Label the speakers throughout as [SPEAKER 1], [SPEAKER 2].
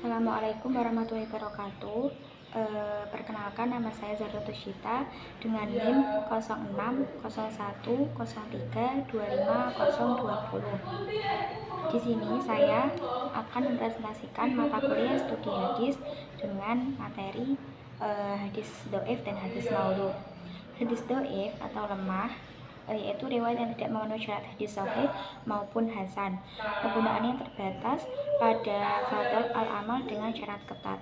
[SPEAKER 1] Assalamualaikum warahmatullahi wabarakatuh. Perkenalkan, nama saya Zahra Tushita dengan NIM 0601032520. Di sini saya akan mempresentasikan mata kuliah studi hadis dengan materi hadis do'if dan hadis maudhu. Hadis do'if atau lemah yaitu riwayat yang tidak memenuhi syarat hadis sahih maupun hasan. Penggunaannya terbatas pada fadl al-amal dengan syarat ketat.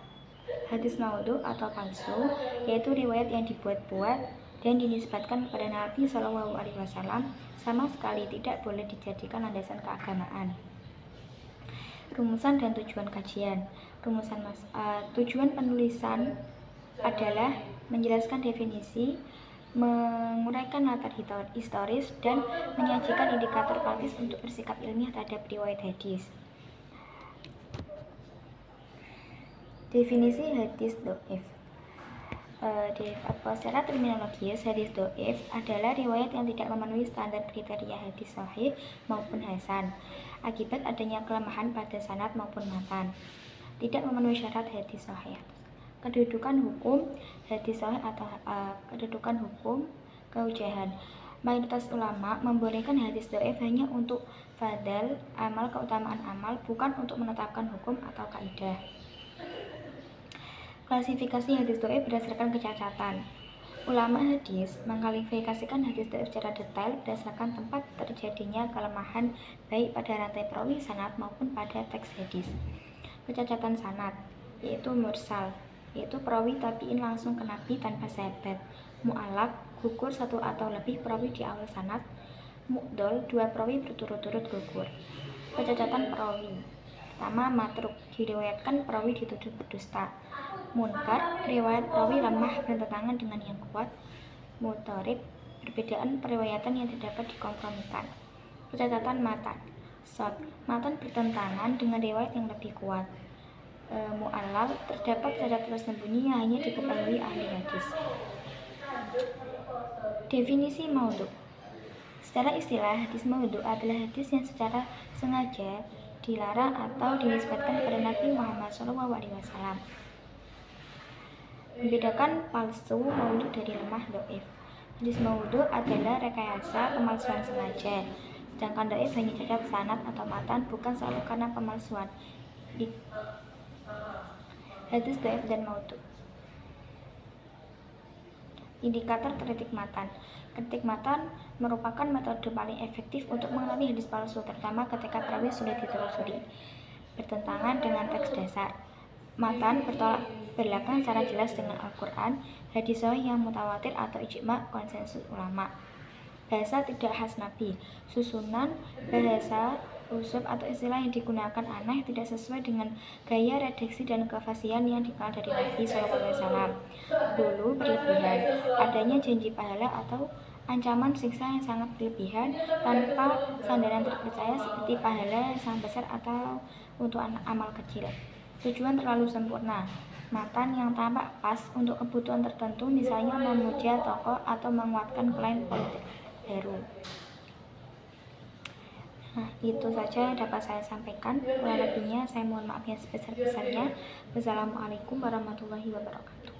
[SPEAKER 1] Hadis maudhu atau palsu yaitu riwayat yang dibuat-buat dan dinisbatkan kepada Nabi SAW, sama sekali tidak boleh dijadikan landasan keagamaan. Rumusan dan tujuan kajian. Tujuan penulisan adalah menjelaskan definisi, menguraikan latar historis, dan menyajikan indikator praktis untuk bersikap ilmiah terhadap riwayat hadis. Definisi hadis do'if. Secara terminologis, hadis do'if adalah riwayat yang tidak memenuhi standar kriteria hadis sahih maupun hasan akibat adanya kelemahan pada sanad maupun matan, tidak memenuhi syarat hadis sahih. Kedudukan hukum hadis sahih atau kedudukan hukum kehujahan. Mayoritas ulama membolehkan hadis do'if hanya untuk fadl amal, keutamaan amal, bukan untuk menetapkan hukum atau kaidah. Klasifikasi hadis do'if berdasarkan kecacatan. Ulama hadis mengklasifikasikan hadis do'if secara detail berdasarkan tempat terjadinya kelemahan baik pada rantai perawi sanad maupun pada teks hadis. Kecacatan sanad yaitu mursal, yaitu perawi tabi'in langsung ke Nabi tanpa sahabat. Mu'allaq, gugur satu atau lebih perawi di awal sanad. Mu'dol, dua perawi berturut-turut gugur. Kecacatan perawi. Pertama, matruk, diriwayatkan perawi dituduh berdusta. Munkar, riwayat perawi lemah bertentangan dengan yang kuat. Mutarib, perbedaan periwayatan yang tidak dapat dikompromikan. Kecacatan matan. Shadz, matan bertentangan dengan riwayat yang lebih kuat. Mu'allal, terdapat cacat tersembunyi yang hanya diketahui ahli hadis. Definisi maudhu. Secara istilah, hadis maudhu adalah hadis yang secara sengaja dilarang atau dinisbatkan kepada Nabi Muhammad SAW. Membedakan palsu maudhu dari lemah do'if. Hadis maudhu adalah rekayasa pemalsuan sengaja, sedangkan do'if hanya cacat sanad atau matan, bukan selalu karena pemalsuan. Hadis do'if dan maudhu. Indikator kritik matan. Kritik matan merupakan metode paling efektif untuk mengenali hadis palsu, terutama ketika perawi sulit ditelusuri, bertentangan dengan teks dasar. Matan bertolak belakang secara jelas dengan Al-Quran, hadis sahih yang mutawatir atau ijma' konsensus ulama. Bahasa tidak khas Nabi. Susunan bahasa, uslup atau istilah yang digunakan aneh, tidak sesuai dengan gaya redaksi dan kefasihan yang dikenal dari Nabi SAW. Dulu berlebihan, adanya janji pahala atau ancaman siksa yang sangat berlebihan tanpa sandaran terpercaya seperti pahala yang sangat besar atau untuk amal kecil. Tujuan terlalu sempurna. Matan yang tampak pas untuk kebutuhan tertentu, misalnya memuja tokoh atau menguatkan klaim politik baru. Nah, itu saja yang dapat saya sampaikan. Kurang lebihnya saya mohon maaf yang sebesar-besarnya. Wassalamualaikum warahmatullahi wabarakatuh.